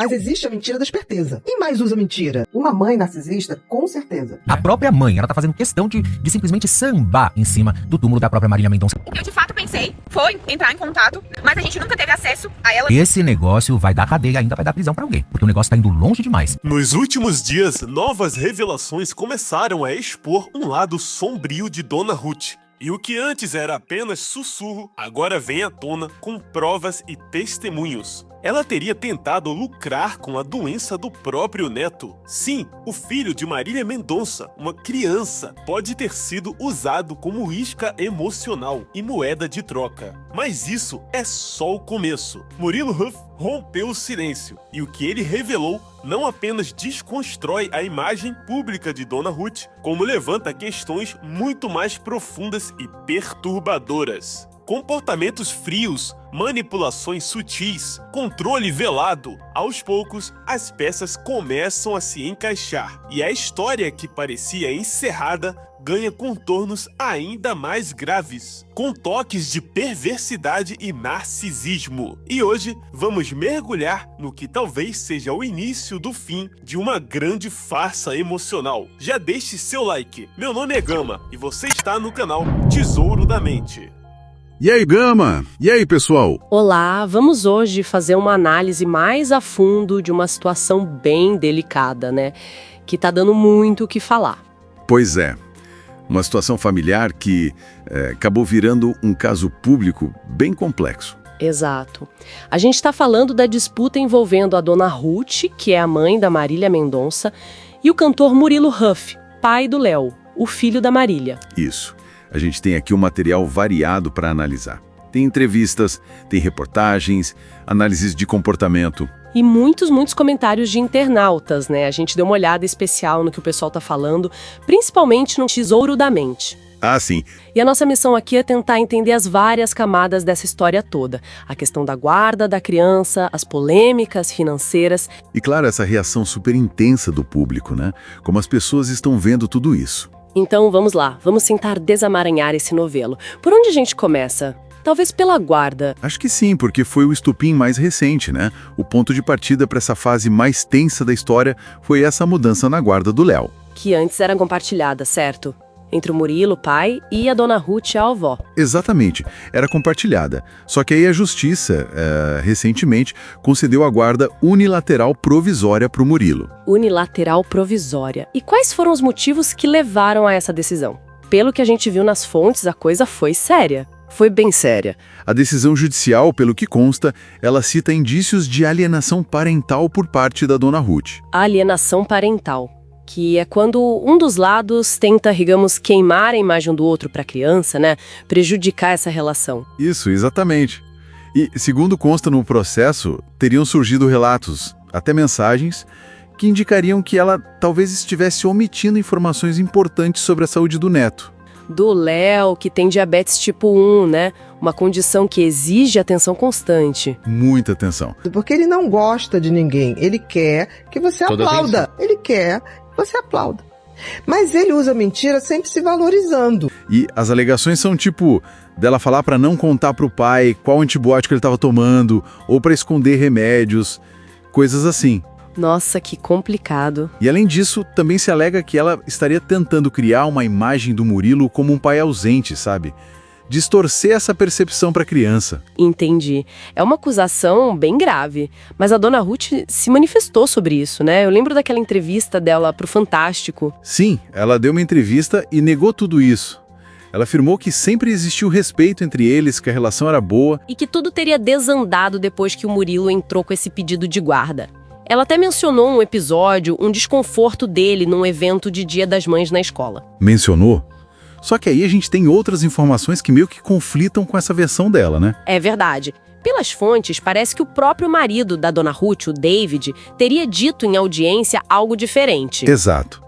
Mas existe a mentira da esperteza. Quem mais usa mentira? Uma mãe narcisista, com certeza. A própria mãe, ela tá fazendo questão de simplesmente sambar em cima do túmulo da própria Marília Mendonça. O que eu de fato pensei foi entrar em contato, mas a gente nunca teve acesso a ela. Esse negócio vai dar cadeia, ainda vai dar prisão pra alguém, porque o negócio tá indo longe demais. Nos últimos dias, novas revelações começaram a expor um lado sombrio de Dona Ruth. E o que antes era apenas sussurro, agora vem à tona com provas e testemunhos. Ela teria tentado lucrar com a doença do próprio neto. Sim, o filho de Marília Mendonça, uma criança, pode ter sido usado como isca emocional e moeda de troca. Mas isso é só o começo. Murilo Huff rompeu o silêncio, e o que ele revelou não apenas desconstrói a imagem pública de Dona Ruth, como levanta questões muito mais profundas e perturbadoras. Comportamentos frios, manipulações sutis, controle velado. Aos poucos, as peças começam a se encaixar, e a história que parecia encerrada ganha contornos ainda mais graves, com toques de perversidade e narcisismo. E hoje vamos mergulhar no que talvez seja o início do fim de uma grande farsa emocional. Já deixe seu like. Meu nome é Gama e você está no canal Tesouro da Mente. E aí, Gama? E aí, pessoal? Olá, vamos hoje fazer uma análise mais a fundo de uma situação bem delicada, né? Que tá dando muito o que falar. Pois é, uma situação familiar que acabou virando um caso público bem complexo. Exato. A gente está falando da disputa envolvendo a Dona Ruth, que é a mãe da Marília Mendonça, e o cantor Murilo Huff, pai do Léo, o filho da Marília. Isso. A gente tem aqui um material variado para analisar. Tem entrevistas, tem reportagens, análises de comportamento. E muitos comentários de internautas, né? A gente deu uma olhada especial no que o pessoal tá falando, principalmente no Tesouro da Mente. Ah, sim. E a nossa missão aqui é tentar entender as várias camadas dessa história toda. A questão da guarda da criança, as polêmicas financeiras. E claro, essa reação super intensa do público, né? Como as pessoas estão vendo tudo isso. Então vamos lá, vamos tentar desamaranhar esse novelo. Por onde a gente começa? Talvez pela guarda. Acho que sim, porque foi o estupim mais recente, né? O ponto de partida para essa fase mais tensa da história foi essa mudança na guarda do Léo. Que antes era compartilhada, certo? Entre o Murilo, pai, e a Dona Ruth, a avó. Exatamente, era compartilhada. Só que aí a Justiça, recentemente, concedeu a guarda unilateral provisória para o Murilo. Unilateral provisória. E quais foram os motivos que levaram a essa decisão? Pelo que a gente viu nas fontes, a coisa foi séria. Foi bem séria. A decisão judicial, pelo que consta, ela cita indícios de alienação parental por parte da Dona Ruth. Alienação parental. Que é quando um dos lados tenta, digamos, queimar a imagem do outro para a criança, né? Prejudicar essa relação. Isso, exatamente. E, segundo consta no processo, teriam surgido relatos, até mensagens, que indicariam que ela talvez estivesse omitindo informações importantes sobre a saúde do neto. Do Léo, que tem diabetes tipo 1, né? Uma condição que exige atenção constante. Muita atenção. Porque ele não gosta de ninguém. Ele quer que você aplauda. Ele quer que você aplauda. Mas ele usa mentira sempre se valorizando. E as alegações são tipo, dela falar para não contar pro pai qual antibiótico ele estava tomando, ou para esconder remédios, coisas assim. Nossa, que complicado. E além disso, também se alega que ela estaria tentando criar uma imagem do Murilo como um pai ausente, sabe? Distorcer essa percepção para a criança. Entendi. É uma acusação bem grave. Mas a Dona Ruth se manifestou sobre isso, né? Eu lembro daquela entrevista dela pro Fantástico. Sim, ela deu uma entrevista e negou tudo isso. Ela afirmou que sempre existiu respeito entre eles, que a relação era boa. E que tudo teria desandado depois que o Murilo entrou com esse pedido de guarda. Ela até mencionou um episódio, um desconforto dele num evento de Dia das Mães na escola. Mencionou? Só que aí a gente tem outras informações que meio que conflitam com essa versão dela, né? É verdade. Pelas fontes, parece que o próprio marido da Dona Ruth, o David, teria dito em audiência algo diferente. Exato.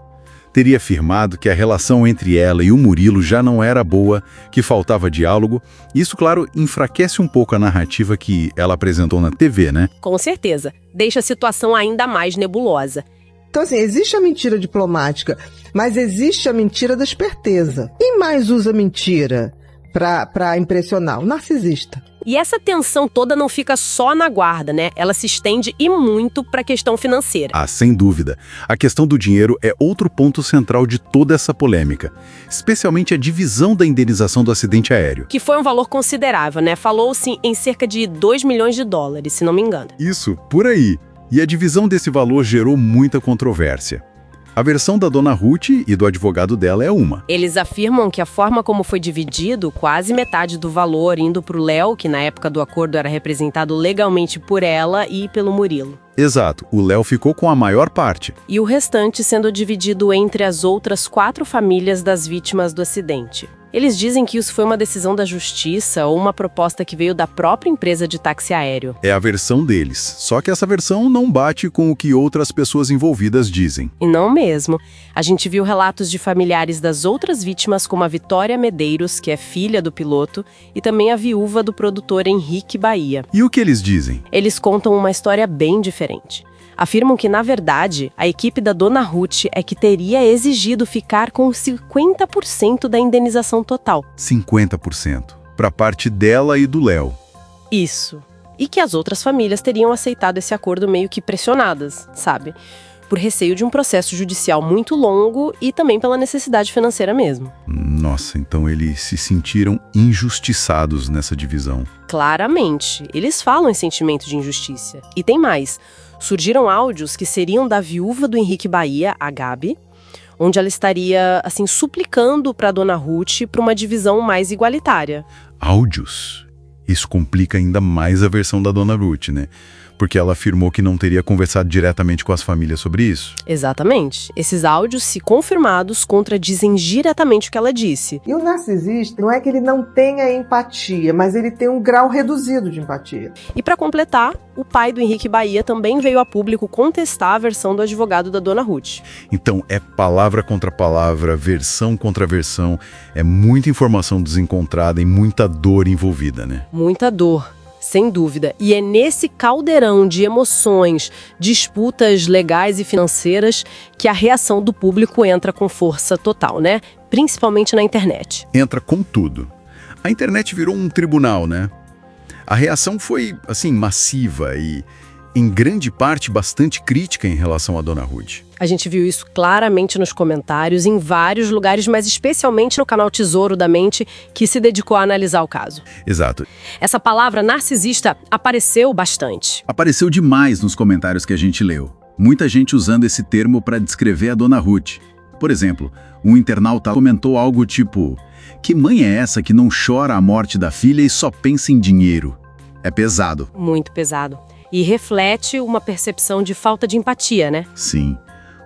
Teria afirmado que a relação entre ela e o Murilo já não era boa, que faltava diálogo. Isso, claro, enfraquece um pouco a narrativa que ela apresentou na TV, né? Com certeza. Deixa a situação ainda mais nebulosa. Então, assim, existe a mentira diplomática, mas existe a mentira da esperteza. Quem mais usa mentira? pra impressionar? O narcisista. E essa tensão toda não fica só na guarda, né? Ela se estende e muito para a questão financeira. Ah, sem dúvida. A questão do dinheiro é outro ponto central de toda essa polêmica, especialmente a divisão da indenização do acidente aéreo. Que foi um valor considerável, né? Falou-se em cerca de 2 milhões de dólares, se não me engano. Isso, por aí. E a divisão desse valor gerou muita controvérsia. A versão da dona Ruth e do advogado dela é uma. Eles afirmam que a forma como foi dividido, quase metade do valor indo para o Léo, que na época do acordo era representado legalmente por ela, e pelo Murilo. Exato, o Léo ficou com a maior parte. E o restante sendo dividido entre as outras 4 famílias das vítimas do acidente. Eles dizem que isso foi uma decisão da justiça ou uma proposta que veio da própria empresa de táxi aéreo. É a versão deles, só que essa versão não bate com o que outras pessoas envolvidas dizem. E não mesmo. A gente viu relatos de familiares das outras vítimas, como a Vitória Medeiros, que é filha do piloto, e também a viúva do produtor Henrique Bahia. E o que eles dizem? Eles contam uma história bem diferente. Afirmam que, na verdade, a equipe da dona Ruth é que teria exigido ficar com 50% da indenização total. 50%. Para a parte dela e do Léo. Isso. E que as outras famílias teriam aceitado esse acordo meio que pressionadas, sabe? Por receio de um processo judicial muito longo e também pela necessidade financeira mesmo. Nossa, então eles se sentiram injustiçados nessa divisão. Claramente. Eles falam em sentimento de injustiça. E tem mais. Surgiram áudios que seriam da viúva do Henrique Bahia, a Gabi, onde ela estaria, assim, suplicando para a dona Ruth para uma divisão mais igualitária. Áudios? Isso complica ainda mais a versão da dona Ruth, né? Porque ela afirmou que não teria conversado diretamente com as famílias sobre isso. Exatamente. Esses áudios, se confirmados, contradizem diretamente o que ela disse. E o narcisista não é que ele não tenha empatia, mas ele tem um grau reduzido de empatia. E para completar, o pai do Henrique Bahia também veio a público contestar a versão do advogado da dona Ruth. Então é palavra contra palavra, versão contra versão, é muita informação desencontrada e muita dor envolvida, né? Muita dor. Sem dúvida. E é nesse caldeirão de emoções, disputas legais e financeiras que a reação do público entra com força total, né? Principalmente na internet. Entra com tudo. A internet virou um tribunal, né? A reação foi, assim, massiva e, em grande parte, bastante crítica em relação à dona Ruth. A gente viu isso claramente nos comentários, em vários lugares, mas especialmente no canal Tesouro da Mente, que se dedicou a analisar o caso. Exato. Essa palavra narcisista apareceu bastante. Apareceu demais nos comentários que a gente leu. Muita gente usando esse termo para descrever a dona Ruth. Por exemplo, um internauta comentou algo tipo: "Que mãe é essa que não chora a morte da filha e só pensa em dinheiro?" É pesado. Muito pesado. E reflete uma percepção de falta de empatia, né? Sim.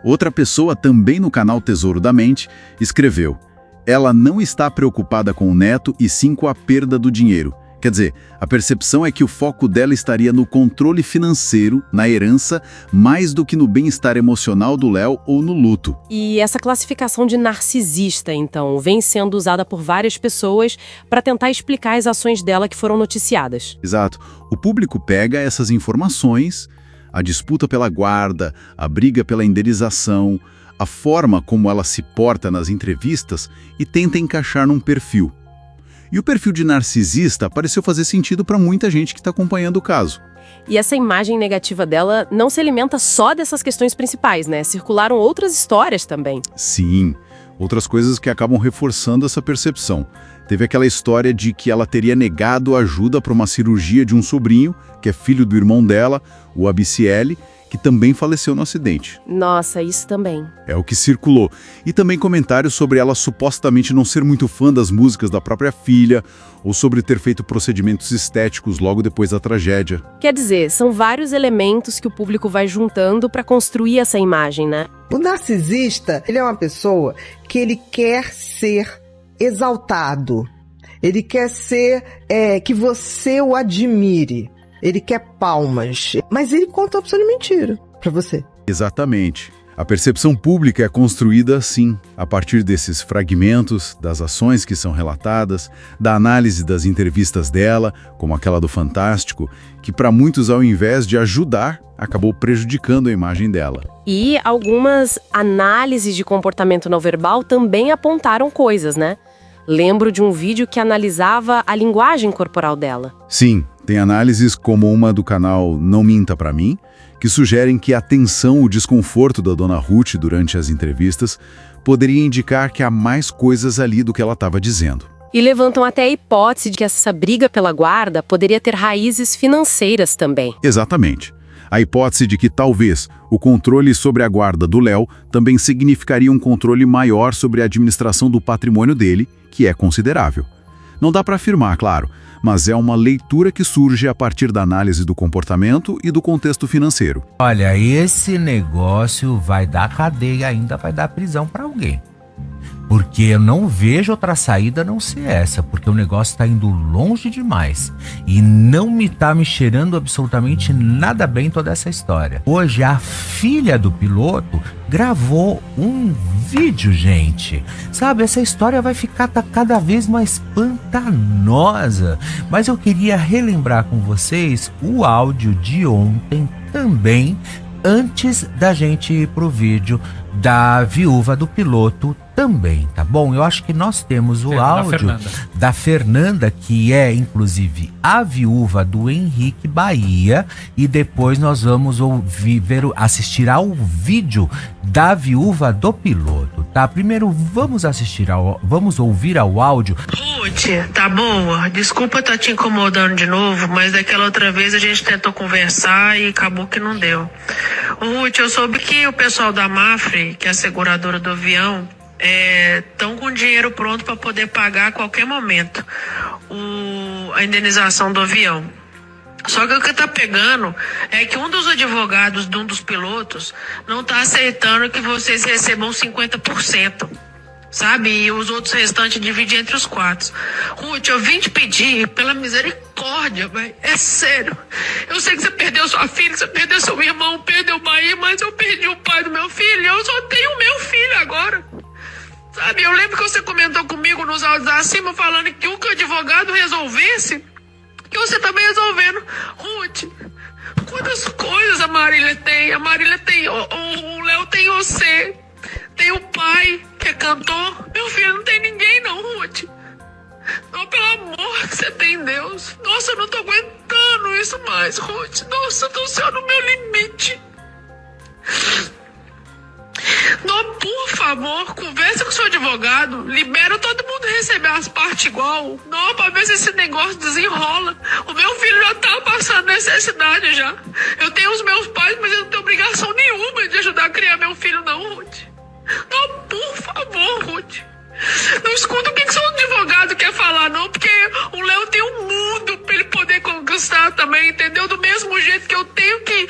Outra pessoa, também no canal Tesouro da Mente, escreveu: "Ela não está preocupada com o neto e sim com a perda do dinheiro." Quer dizer, a percepção é que o foco dela estaria no controle financeiro, na herança, mais do que no bem-estar emocional do Léo ou no luto. E essa classificação de narcisista, então, vem sendo usada por várias pessoas para tentar explicar as ações dela que foram noticiadas. Exato. O público pega essas informações, a disputa pela guarda, a briga pela indenização, a forma como ela se porta nas entrevistas e tenta encaixar num perfil. E o perfil de narcisista pareceu fazer sentido para muita gente que está acompanhando o caso. E essa imagem negativa dela não se alimenta só dessas questões principais, né? Circularam outras histórias também. Sim, outras coisas que acabam reforçando essa percepção. Teve aquela história de que ela teria negado ajuda para uma cirurgia de um sobrinho, que é filho do irmão dela, o Abiciele, que também faleceu no acidente. Nossa, isso também. É o que circulou. E também comentários sobre ela supostamente não ser muito fã das músicas da própria filha, ou sobre ter feito procedimentos estéticos logo depois da tragédia. Quer dizer, são vários elementos que o público vai juntando para construir essa imagem, né? O narcisista, ele é uma pessoa que ele quer ser exaltado. Ele quer ser que você o admire. Ele quer palmas, mas ele conta opção de mentira pra você. Exatamente. A percepção pública é construída assim, a partir desses fragmentos, das ações que são relatadas, da análise das entrevistas dela, como aquela do Fantástico, que para muitos, ao invés de ajudar, acabou prejudicando a imagem dela. E algumas análises de comportamento não verbal também apontaram coisas, né? Lembro de um vídeo que analisava a linguagem corporal dela. Sim, tem análises como uma do canal Não Minta Pra Mim, que sugerem que a tensão, o desconforto da Dona Ruth durante as entrevistas poderia indicar que há mais coisas ali do que ela estava dizendo. E levantam até a hipótese de que essa briga pela guarda poderia ter raízes financeiras também. Exatamente. A hipótese de que talvez o controle sobre a guarda do Léo também significaria um controle maior sobre a administração do patrimônio dele, que é considerável. Não dá para afirmar, claro, mas é uma leitura que surge a partir da análise do comportamento e do contexto financeiro. Olha, esse negócio vai dar cadeia ainda, vai dar prisão para alguém. Porque eu não vejo outra saída a não ser essa, porque o negócio está indo longe demais e não me tá me cheirando absolutamente nada bem toda essa história. Hoje a filha do piloto gravou um vídeo, gente. Sabe, essa história vai ficar cada vez mais pantanosa. Mas eu queria relembrar com vocês o áudio de ontem também, antes da gente ir pro vídeo da viúva do piloto também, tá bom? Eu acho que nós temos o áudio da Fernanda, que é inclusive a viúva do Henrique Bahia, e depois nós vamos assistir ao vídeo da viúva do piloto, tá? Primeiro vamos ouvir ao áudio. Ruth, tá boa? Desculpa estar te incomodando de novo, mas daquela outra vez a gente tentou conversar e acabou que não deu. Ruth, eu soube que o pessoal da Mafre, que é a seguradora do avião, estão com dinheiro pronto para poder pagar a qualquer momento a indenização do avião. Só que o que tá pegando é que um dos advogados de um dos pilotos não tá aceitando que vocês recebam 50%. Sabe? E os outros restantes dividem entre os 4. Ruth, eu vim te pedir pela misericórdia, velho. É sério. Eu sei que você perdeu sua filha, que você perdeu seu irmão, perdeu o Bahia, mas eu perdi o pai do meu filho. Eu só tenho o meu filho agora. Sabe? Eu lembro que você comentou comigo nos áudios acima falando que o que o advogado resolvesse, que você também resolvendo. Ruth, quantas coisas a Marília tem? A Marília tem, o Léo tem você. Tem o pai, que é cantor. Meu filho, não tem ninguém não, Ruth. Não, pelo amor que você tem em Deus. Nossa, eu não tô aguentando isso mais, Ruth. Nossa, eu tô só no meu limite. Não, por favor, conversa com o seu advogado. Libera todo mundo receber as partes igual. Não, pra ver se esse negócio desenrola. O meu filho já tá passando necessidade já. Eu tenho os meus pais, mas eu não tenho obrigação nenhuma de ajudar a criar meu filho não, Ruth. Não, por favor, Ruth. Não escuta o que seu advogado quer falar, não, porque o Léo tem um mundo pra ele poder conquistar também, entendeu? Do mesmo jeito que eu tenho que,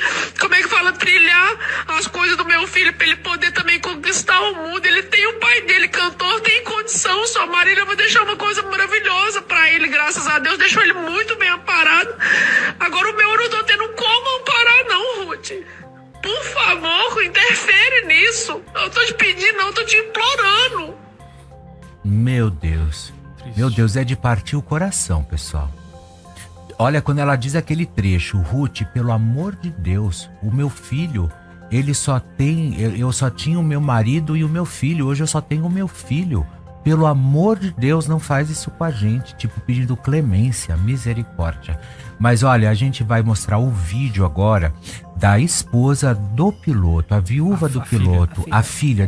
trilhar as coisas do meu filho pra ele poder também conquistar o mundo. Ele tem o pai dele, cantor, tem condição, sua Marília vai deixar uma coisa maravilhosa pra ele, graças a Deus, deixou ele muito bem amparado. Agora o meu eu não tô tendo como amparar, não, Ruth. Por favor, interfere nisso. Eu tô te pedindo, não, eu tô te implorando. Meu Deus, é de partir o coração, pessoal. Olha, quando ela diz aquele trecho, Ruth, pelo amor de Deus, o meu filho, eu só tinha o meu marido e o meu filho, hoje eu só tenho o meu filho. Pelo amor de Deus, não faz isso com a gente, tipo pedindo clemência, misericórdia. Mas olha, a gente vai mostrar o vídeo agora da esposa do piloto, a viúva do piloto, a filha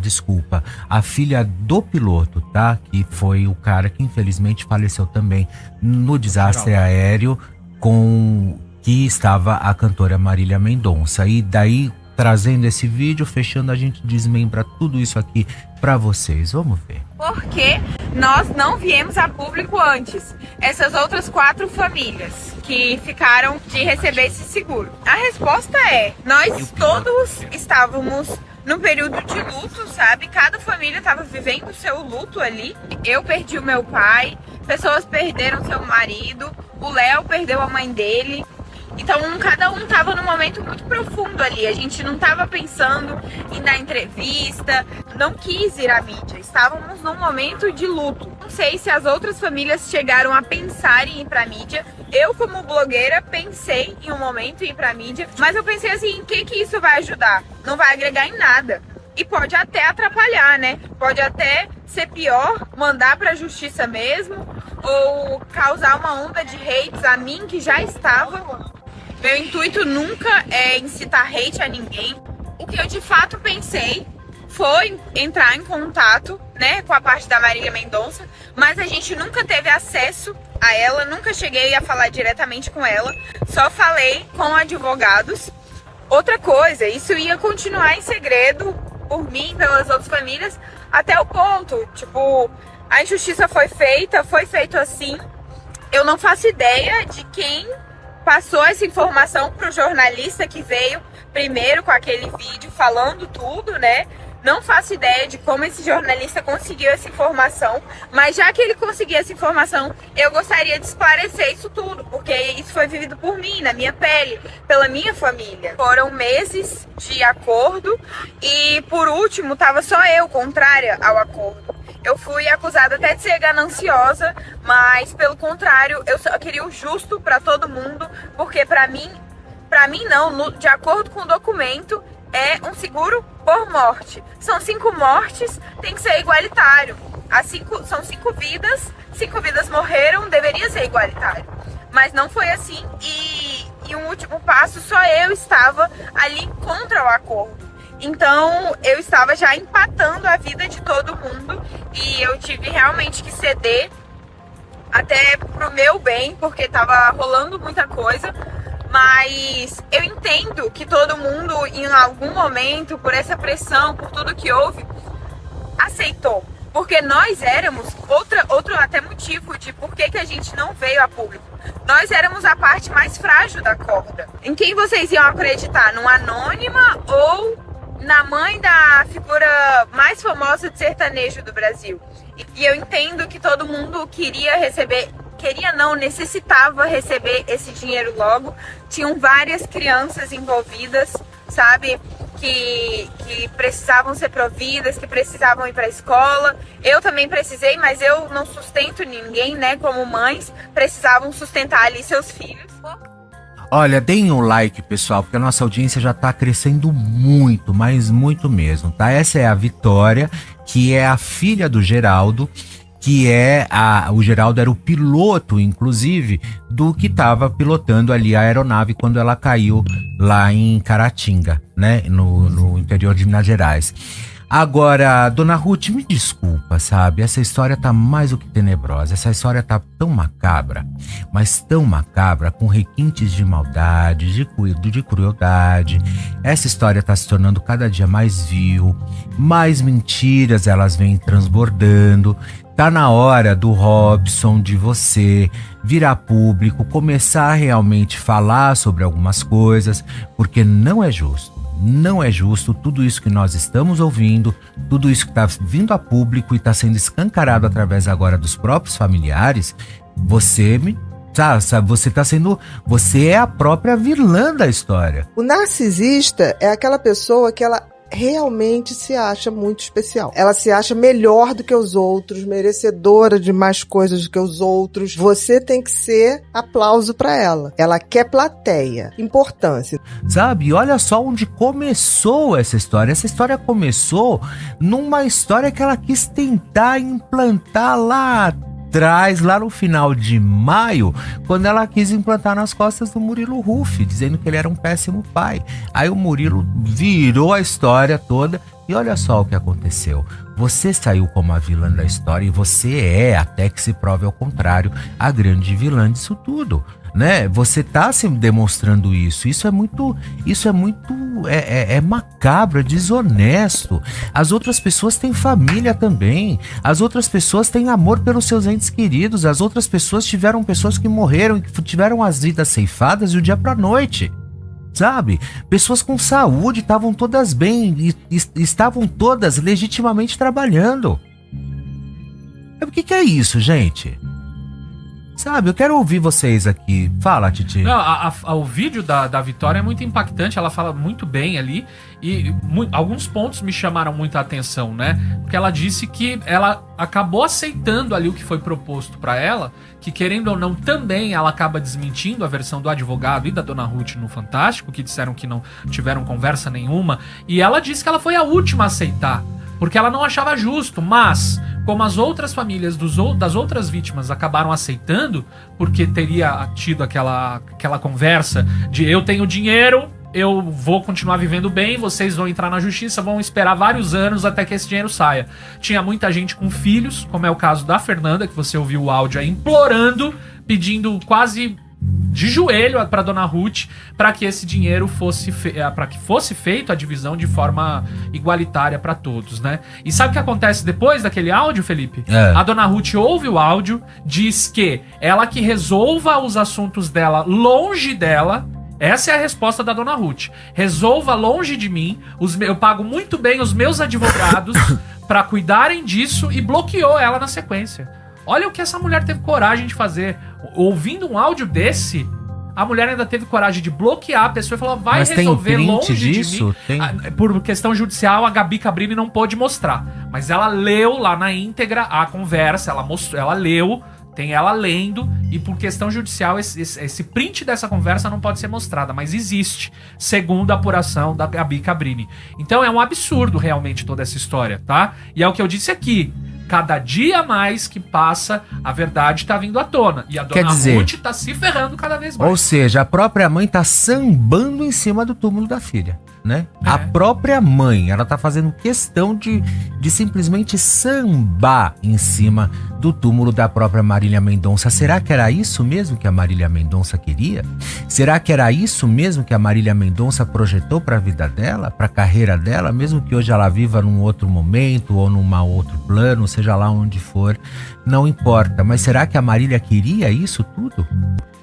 do piloto, tá? Que foi o cara que infelizmente faleceu também no desastre aéreo com que estava a cantora Marília Mendonça. E daí, trazendo esse vídeo, fechando, a gente desmembra tudo isso aqui pra vocês. Vamos ver. Porque nós não viemos a público antes. Essas outras 4 famílias que ficaram de receber esse seguro. A resposta é, nós todos estávamos no período de luto, sabe? Cada família estava vivendo o seu luto ali. Eu perdi o meu pai, pessoas perderam seu marido, o Léo perdeu a mãe dele. Então cada um tava num momento muito profundo ali. A gente não tava pensando em dar entrevista, não quis ir à mídia. Estávamos num momento de luto. Não sei se as outras famílias chegaram a pensar em ir pra mídia. Eu, como blogueira, pensei em um momento em ir pra mídia, mas eu pensei assim, em que isso vai ajudar? Não vai agregar em nada. E pode até atrapalhar, né? Pode até ser pior, mandar pra justiça mesmo, ou causar uma onda de hates a mim que já estava. Meu intuito nunca é incitar hate a ninguém. O que eu de fato pensei foi entrar em contato, né, com a parte da Marília Mendonça, mas a gente nunca teve acesso a ela, nunca cheguei a falar diretamente com ela, só falei com advogados. Outra coisa, isso ia continuar em segredo por mim, pelas outras famílias, até o ponto, tipo, a injustiça foi feito assim, eu não faço ideia de quem passou essa informação pro jornalista que veio primeiro com aquele vídeo falando tudo, né? Não faço ideia de como esse jornalista conseguiu essa informação, mas já que ele conseguiu essa informação, eu gostaria de esclarecer isso tudo, porque isso foi vivido por mim, na minha pele, pela minha família. Foram meses de acordo e, por último, tava só eu contrária ao acordo. Eu fui acusada até de ser gananciosa, mas, pelo contrário, eu só queria o justo para todo mundo, porque para mim não, de acordo com o documento, é um seguro por morte. São 5 mortes, tem que ser igualitário. São 5 vidas morreram, deveria ser igualitário. Mas não foi assim e um último passo, só eu estava ali contra o acordo. Então eu estava já empatando a vida de todo mundo e eu tive realmente que ceder até pro meu bem, porque estava rolando muita coisa. Mas eu entendo que todo mundo, em algum momento, por essa pressão, por tudo que houve, aceitou. Porque nós éramos, outro até motivo de por que a gente não veio a público. Nós éramos a parte mais frágil da corda. Em quem vocês iam acreditar? Numa anônima ou na mãe da figura mais famosa de sertanejo do Brasil? E eu entendo que todo mundo necessitava receber esse dinheiro logo. Tinham várias crianças envolvidas, sabe? Que precisavam ser providas, que precisavam ir para a escola. Eu também precisei, mas eu não sustento ninguém, né? Como mães, precisavam sustentar ali seus filhos. Olha, deem um like, pessoal, porque a nossa audiência já tá crescendo muito, mas muito mesmo, tá? Essa é a Vitória, que é a filha do Geraldo, o Geraldo era o piloto, inclusive, do que estava pilotando ali a aeronave quando ela caiu lá em Caratinga, né, no interior de Minas Gerais. Agora, dona Ruth, me desculpa, sabe, essa história tá mais do que tenebrosa, essa história tá tão macabra, mas tão macabra, com requintes de maldade, de crueldade. Essa história tá se tornando cada dia mais vil, mais mentiras elas vêm transbordando. Tá na hora do Robson, de você virar público, começar a realmente falar sobre algumas coisas, porque não é justo. Não é justo tudo isso que nós estamos ouvindo, tudo isso que está vindo a público e está sendo escancarado através agora dos próprios familiares. Você é a própria vilã da história. O narcisista é aquela pessoa que ela realmente se acha muito especial. Ela se acha melhor do que os outros, merecedora de mais coisas do que os outros. Você tem que ser aplauso pra ela. Ela quer plateia, importância. Sabe, olha só onde começou essa história. Essa história começou numa história que ela quis tentar implantar lá atrás, lá no final de maio, quando ela quis implantar nas costas do Murilo Huff, dizendo que ele era um péssimo pai. Aí o Murilo virou a história toda e olha só o que aconteceu. Você saiu como a vilã da história e você é, até que se prove ao contrário, a grande vilã disso tudo, né? Você tá se demonstrando isso. Isso é muito macabro, é desonesto. As outras pessoas têm família também. As outras pessoas têm amor pelos seus entes queridos. As outras pessoas tiveram pessoas que morreram e que tiveram as vidas ceifadas do dia pra noite. Sabe? Pessoas com saúde estavam todas bem e estavam todas legitimamente trabalhando. O que é isso, gente? Sabe, eu quero ouvir vocês aqui. Fala, Titi. Não, o vídeo da Vitória é muito impactante, ela fala muito bem ali. E alguns pontos me chamaram muita atenção, né? Porque ela disse que ela acabou aceitando ali o que foi proposto pra ela, que querendo ou não, também ela acaba desmentindo a versão do advogado e da dona Ruth no Fantástico, que disseram que não tiveram conversa nenhuma. E ela disse que ela foi a última a aceitar, porque ela não achava justo, mas como as outras famílias das outras vítimas acabaram aceitando, porque teria tido aquela conversa de eu tenho dinheiro, eu vou continuar vivendo bem, vocês vão entrar na justiça, vão esperar vários anos até que esse dinheiro saia. Tinha muita gente com filhos, como é o caso da Fernanda, que você ouviu o áudio aí, implorando, pedindo quase de joelho para dona Ruth, para que esse dinheiro fosse feito a divisão de forma igualitária para todos, né? E sabe o que acontece depois daquele áudio, Felipe? A dona Ruth ouve o áudio, diz que ela que resolva os assuntos dela longe dela. Essa é a resposta da dona Ruth. Resolva longe de mim, eu pago muito bem os meus advogados para cuidarem disso, e bloqueou ela na sequência. Olha o que essa mulher teve coragem de fazer. Ouvindo um áudio desse, a mulher ainda teve coragem de bloquear a pessoa e falou, vai resolver longe disso? De mim. Por questão judicial, a Gabi Cabrini não pôde mostrar. Mas ela leu lá na íntegra a conversa, ela leu, tem ela lendo, e por questão judicial esse print dessa conversa não pode ser mostrada, mas existe, segundo a apuração da Gabi Cabrini. Então é um absurdo realmente toda essa história, tá? E é o que eu disse aqui, cada dia mais que passa, a verdade tá vindo à tona, e a dona Ruth tá se ferrando cada vez mais. Ou seja, a própria mãe tá sambando em cima do túmulo da filha, né? A própria mãe, ela tá fazendo questão de simplesmente sambar em cima do túmulo da própria Marília Mendonça. Será que era isso mesmo que a Marília Mendonça queria? Será que era isso mesmo que a Marília Mendonça projetou para a vida dela, para a carreira dela, mesmo que hoje ela viva num outro momento ou num outro plano, seja lá onde for, não importa. Mas será que a Marília queria isso tudo?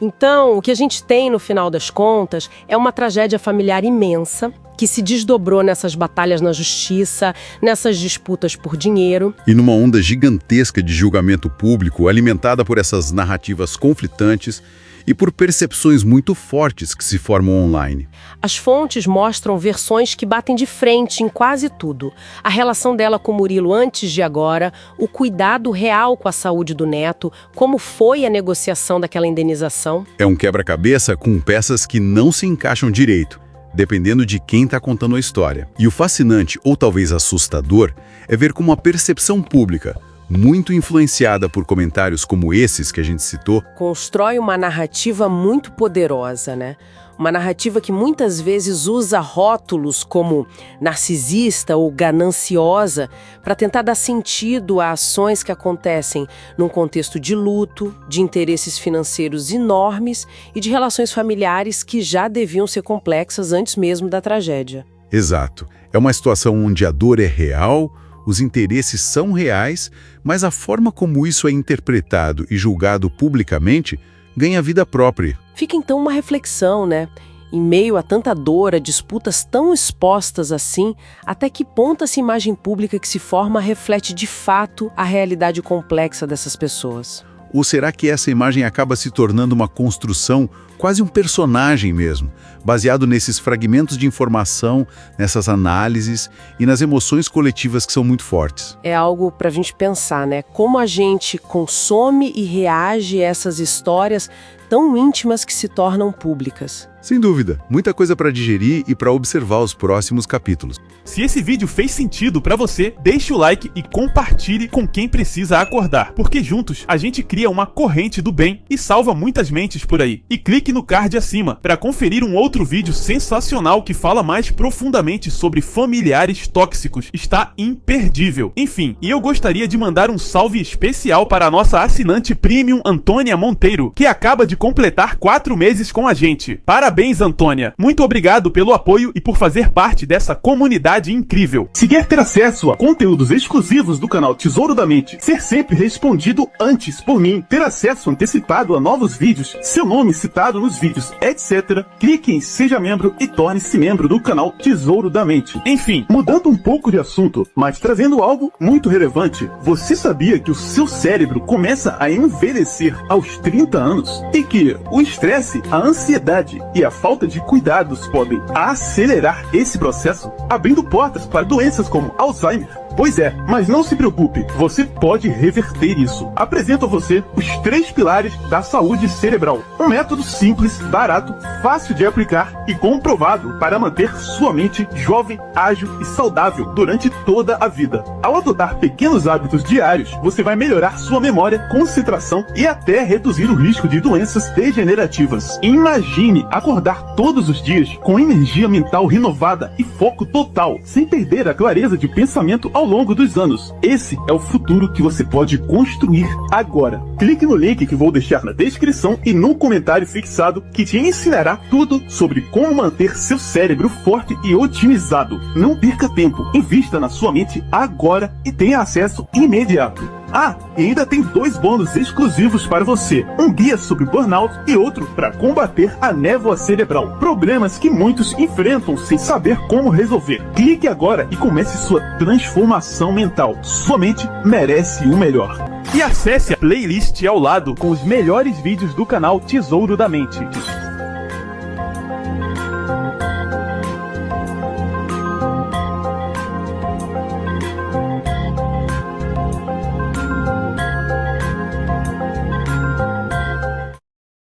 Então, o que a gente tem no final das contas é uma tragédia familiar imensa que se desdobrou nessas batalhas na justiça, nessas disputas por dinheiro. E numa onda gigantesca de julgamento público, alimentada por essas narrativas conflitantes e por percepções muito fortes que se formam online. As fontes mostram versões que batem de frente em quase tudo. A relação dela com Murilo antes de agora, o cuidado real com a saúde do neto, como foi a negociação daquela indenização. É um quebra-cabeça com peças que não se encaixam direito, dependendo de quem está contando a história. E o fascinante, ou talvez assustador, é ver como a percepção pública, muito influenciada por comentários como esses que a gente citou, constrói uma narrativa muito poderosa, né? Uma narrativa que muitas vezes usa rótulos como narcisista ou gananciosa para tentar dar sentido a ações que acontecem num contexto de luto, de interesses financeiros enormes e de relações familiares que já deviam ser complexas antes mesmo da tragédia. Exato. É uma situação onde a dor é real, os interesses são reais, mas a forma como isso é interpretado e julgado publicamente ganha vida própria. Fica então uma reflexão, né? Em meio a tanta dor, a disputas tão expostas assim, até que ponto essa imagem pública que se forma reflete de fato a realidade complexa dessas pessoas? Ou será que essa imagem acaba se tornando uma construção, quase um personagem mesmo, baseado nesses fragmentos de informação, nessas análises e nas emoções coletivas que são muito fortes? É algo para a gente pensar, né? Como a gente consome e reage a essas histórias tão íntimas que se tornam públicas. Sem dúvida, muita coisa para digerir e para observar os próximos capítulos. Se esse vídeo fez sentido para você, deixe o like e compartilhe com quem precisa acordar, porque juntos a gente cria uma corrente do bem e salva muitas mentes por aí. E clique no card acima para conferir um outro vídeo sensacional que fala mais profundamente sobre familiares tóxicos. Está imperdível. Enfim, e eu gostaria de mandar um salve especial para a nossa assinante Premium Antônia Monteiro, que acaba de completar 4 meses com a gente. Parabéns, Antônia! Muito obrigado pelo apoio e por fazer parte dessa comunidade incrível. Se quer ter acesso a conteúdos exclusivos do canal Tesouro da Mente, ser sempre respondido antes por mim, ter acesso antecipado a novos vídeos, seu nome citado nos vídeos, etc., clique em Seja Membro e torne-se membro do canal Tesouro da Mente. Enfim, mudando um pouco de assunto, mas trazendo algo muito relevante, você sabia que o seu cérebro começa a envelhecer aos 30 anos? E que o estresse, a ansiedade e a falta de cuidados podem acelerar esse processo, abrindo portas para doenças como Alzheimer, Pois é, mas não se preocupe, você pode reverter isso. Apresento a você os 3 pilares da saúde cerebral. Um método simples, barato, fácil de aplicar e comprovado para manter sua mente jovem, ágil e saudável durante toda a vida. Ao adotar pequenos hábitos diários, você vai melhorar sua memória, concentração e até reduzir o risco de doenças degenerativas. Imagine acordar todos os dias com energia mental renovada e foco total, sem perder a clareza de pensamento ao longo dos anos. Esse é o futuro que você pode construir agora. Clique no link que vou deixar na descrição e no comentário fixado que te ensinará tudo sobre como manter seu cérebro forte e otimizado. Não perca tempo, invista na sua mente agora e tenha acesso imediato. Ah, e ainda tem 2 bônus exclusivos para você. Um guia sobre burnout e outro para combater a névoa cerebral. Problemas que muitos enfrentam sem saber como resolver. Clique agora e comece sua transformação mental. Sua mente merece o melhor. E acesse a playlist ao lado com os melhores vídeos do canal Tesouro da Mente.